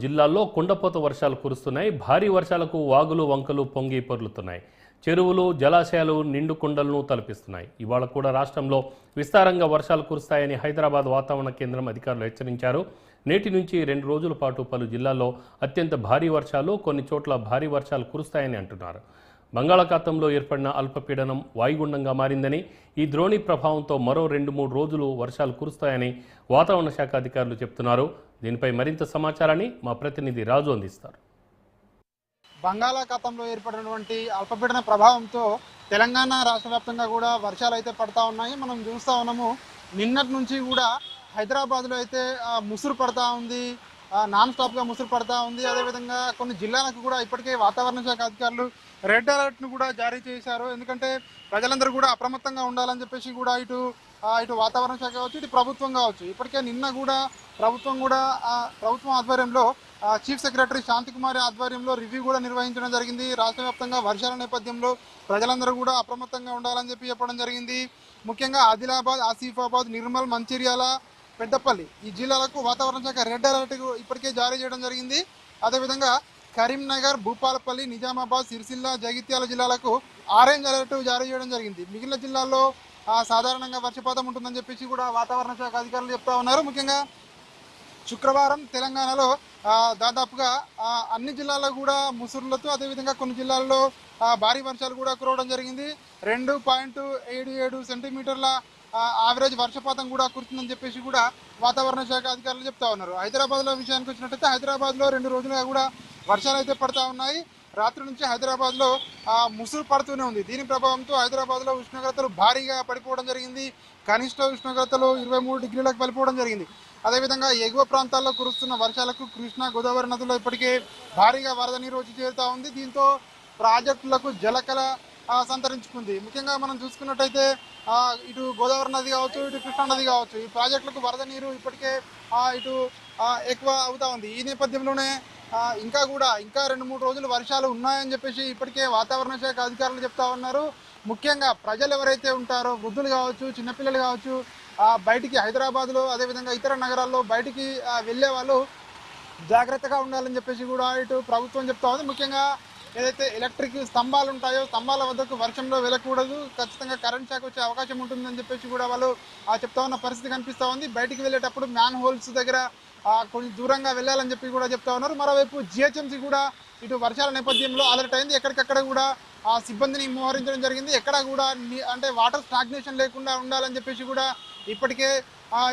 జిల్లాల్లో కుండపోత వర్షాలు కురుస్తున్నాయి. భారీ వర్షాలకు వాగులు వంకలు పొంగి పొర్లుతున్నాయి. చెరువులు జలాశయాలు నిండు కుండలను తలపిస్తున్నాయి. ఇవాళ కూడా రాష్ట్రంలో విస్తారంగా వర్షాలు కురుస్తాయని హైదరాబాద్ వాతావరణ కేంద్రం అధికారులు హెచ్చరించారు. నేటి నుంచి 2 రోజుల పాటు పలు జిల్లాల్లో అత్యంత భారీ వర్షాలు, కొన్ని చోట్ల భారీ వర్షాలు కురుస్తాయని అంటున్నారు. బంగాళాఖాతంలో ఏర్పడిన అల్పపీడనం వాయుగుండంగా మారిందని, ఈ ద్రోణి ప్రభావంతో మరో 2-3 రోజులు వర్షాలు కురుస్తాయని వాతావరణ శాఖ అధికారులు చెబుతున్నారు. దీనిపై మరింత సమాచారాన్ని మా ప్రతినిధి రాజు అందిస్తారు. బంగాళాఖాతంలో ఏర్పడినటువంటి అల్పపీడన ప్రభావంతో తెలంగాణ రాష్ట్ర వ్యాప్తంగా కూడా వర్షాలు అయితే పడతా ఉన్నాయి. మనం చూస్తూ ఉన్నాము, నిన్నటి నుంచి కూడా హైదరాబాద్లో అయితే ముసురు పడతా ఉంది, నాన్ స్టాప్గా ముసురు పడతా ఉంది. అదేవిధంగా కొన్ని జిల్లాలకు కూడా ఇప్పటికే వాతావరణ శాఖ అధికారులు రెడ్ అలర్ట్ను కూడా జారీ చేశారు. ఎందుకంటే ప్రజలందరూ కూడా అప్రమత్తంగా ఉండాలని చెప్పేసి కూడా ఇటు వాతావరణ శాఖ కావచ్చు, ఇటు ప్రభుత్వం కావచ్చు. ఇప్పటికే నిన్న కూడా ప్రభుత్వం ఆధ్వర్యంలో చీఫ్ సెక్రటరీ శాంతికుమారి ఆధ్వర్యంలో రివ్యూ కూడా నిర్వహించడం జరిగింది. రాష్ట్ర వ్యాప్తంగా వర్షాల నేపథ్యంలో ప్రజలందరూ కూడా అప్రమత్తంగా ఉండాలని చెప్పడం జరిగింది. ముఖ్యంగా ఆదిలాబాద్, ఆసిఫాబాద్, నిర్మల్, మంచిర్యాల, పెద్దపల్లి ఈ జిల్లాలకు వాతావరణ శాఖ రెడ్ అలర్ట్ ఇప్పటికే జారీ చేయడం జరిగింది. అదేవిధంగా కరీంనగర్, భూపాలపల్లి, నిజామాబాద్, సిరిసిల్ల, జగిత్యాల జిల్లాలకు ఆరెంజ్ అలర్ట్ జారీ చేయడం జరిగింది. మిగిలిన జిల్లాల్లో సాధారణంగా వర్షపాతం ఉంటుందని చెప్పేసి కూడా వాతావరణ శాఖ అధికారులు చెప్తా ఉన్నారు. ముఖ్యంగా శుక్రవారం తెలంగాణలో దాదాపుగా అన్ని జిల్లాల్లో కూడా ముసురులతో, అదేవిధంగా కొన్ని జిల్లాల్లో భారీ వర్షాలు కూడా కురవడం జరిగింది. 2.77 సెంటీమీటర్ల యావరేజ్ వర్షపాతం కూడా కురుతుందని చెప్పేసి కూడా వాతావరణ శాఖ అధికారులు చెప్తా ఉన్నారు. హైదరాబాద్లో విషయానికి వచ్చినట్టయితే హైదరాబాద్లో 2 రోజులుగా కూడా వర్షాలు అయితే పడతా ఉన్నాయి. రాత్రి నుంచి హైదరాబాద్లో ముసురు పడుతూనే ఉంది. దీని ప్రభావంతో హైదరాబాద్లో ఉష్ణోగ్రతలు భారీగా పడిపోవడం జరిగింది. కనిష్ట ఉష్ణోగ్రతలు 23 డిగ్రీలకు పడిపోవడం జరిగింది. అదేవిధంగా ఎగువ ప్రాంతాల్లో కురుస్తున్న వర్షాలకు కృష్ణా, గోదావరి నదుల్లో ఇప్పటికే భారీగా వరద నీరు వచ్చి చేరుతూ ఉంది. దీంతో ప్రాజెక్టులకు జలకళ సంతరించుకుంది. ముఖ్యంగా మనం చూసుకున్నట్టయితే ఇటు గోదావరి నది కావచ్చు, ఇటు కృష్ణా నది కావచ్చు, ఈ ప్రాజెక్టులకు వరద నీరు ఇప్పటికే ఎక్కువ అవుతా ఉంది. ఈ నేపథ్యంలోనే ఇంకా 2-3 రోజులు వర్షాలు ఉన్నాయని చెప్పేసి ఇప్పటికే వాతావరణ శాఖ అధికారులు చెప్తా ఉన్నారు. ముఖ్యంగా ప్రజలు ఎవరైతే ఉంటారో, వృద్ధులు కావచ్చు, చిన్నపిల్లలు కావచ్చు, బయటికి హైదరాబాద్లో అదేవిధంగా ఇతర నగరాల్లో బయటికి వెళ్ళే వాళ్ళు జాగ్రత్తగా ఉండాలని చెప్పేసి కూడా ఇటు ప్రభుత్వం చెప్తా ఉంది. ముఖ్యంగా ఏదైతే ఎలక్ట్రిక్ స్తంభాలు ఉంటాయో, స్తంభాల వద్దకు వర్షంలో వెళ్ళకూడదు, ఖచ్చితంగా కరెంట్ షాక్ వచ్చే అవకాశం ఉంటుందని చెప్పేసి కూడా వాళ్ళు చెప్తా ఉన్న పరిస్థితి కనిపిస్తూ ఉంది. బయటికి వెళ్ళేటప్పుడు మ్యాన్ హోల్స్ దగ్గర కొంచెం దూరంగా వెళ్ళాలని చెప్పి కూడా చెప్తా ఉన్నారు. మరోవైపు జిహెచ్ఎంసీ కూడా ఇటు వర్షాల నేపథ్యంలో అలర్ట్ అయింది. ఎక్కడికక్కడ కూడా సిబ్బందిని మోహరించడం జరిగింది. ఎక్కడ కూడా అంటే వాటర్ స్టాగ్నేషన్ లేకుండా ఉండాలని చెప్పేసి కూడా ఇప్పటికే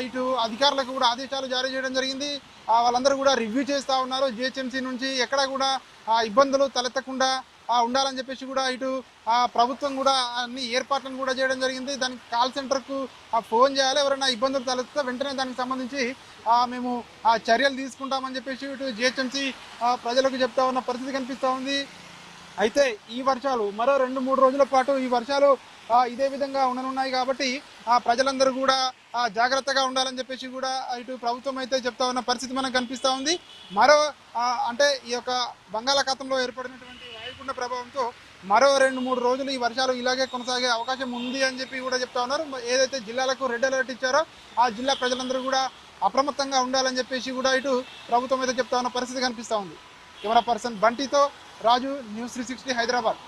ఇటు అధికారులకు కూడా ఆదేశాలు జారీ చేయడం జరిగింది. వాళ్ళందరూ కూడా రివ్యూ చేస్తూ ఉన్నారు. జిహెచ్ఎంసీ నుంచి ఎక్కడ కూడా ఇబ్బందులు తలెత్తకుండా ఉండాలని చెప్పేసి కూడా ఇటు ప్రభుత్వం కూడా అన్ని ఏర్పాట్లను కూడా చేయడం జరిగింది. దానికి కాల్ సెంటర్కు ఫోన్ చేయాలి, ఎవరైనా ఇబ్బందులు తలెత్తే వెంటనే దానికి సంబంధించి మేము చర్యలు తీసుకుంటామని చెప్పేసి ఇటు జిహెచ్ఎంసీ ప్రజలకు చెప్తా ఉన్న పరిస్థితి కనిపిస్తూ ఉంది. అయితే ఈ వర్షాలు మరో 2-3 రోజుల పాటు ఈ వర్షాలు ఇదే విధంగా ఉండనున్నాయి కాబట్టి ప్రజలందరూ కూడా జాగ్రత్తగా ఉండాలని చెప్పేసి కూడా ఇటు ప్రభుత్వం అయితే చెప్తా ఉన్న పరిస్థితి మనకు కనిపిస్తూ ఉంది. మరో అంటే ఈ యొక్క బంగాళాఖాతంలో ఏర్పడినటువంటి వాయుగుండ ప్రభావంతో మరో 2-3 రోజులు ఈ వర్షాలు ఇలాగే కొనసాగే అవకాశం ఉంది అని చెప్పి కూడా చెప్తా ఉన్నారు. ఏదైతే జిల్లాలకు రెడ్ అలర్ట్ ఇచ్చారో ఆ జిల్లా ప్రజలందరూ కూడా అప్రమత్తంగా ఉండాలని చెప్పేసి కూడా ఇటు ప్రభుత్వం అయితే చెప్తా ఉన్న పరిస్థితి కనిపిస్తూ ఉంది. కెమెరా పర్సన్ బంటితో రాజు, న్యూస్ 360 హైదరాబాద్.